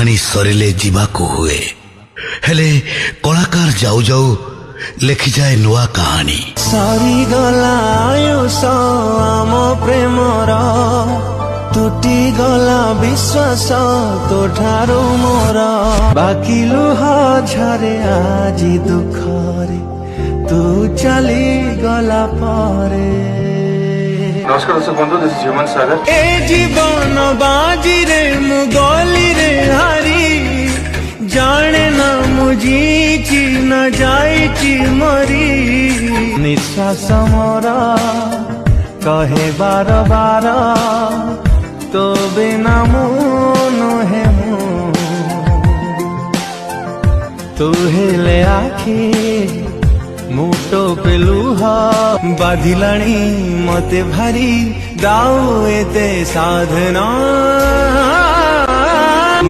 कहानी सरिले जीवाको हुए हेले कलाकार जाऊ जाऊ लेखि जाए नुआ कहानी। सरी गला आयुष आम प्रेमर तुटी गला विश्वास तो ठारू मोर बाकी लुह झरे आजी दुखरे तू चली गला परे। नमस्कार दर्शक बंधु, दिस इज ह्यूमन सागर। ए जीवन बाजी रे मुगली रे हारी जाने ना मुझी न जाई मरी निश्वास मोर कहे बार बार तो बिना मुन है तू हेले आखी मुटो पे लुह बाधिलाणी मते भारी दाऊ एते साधना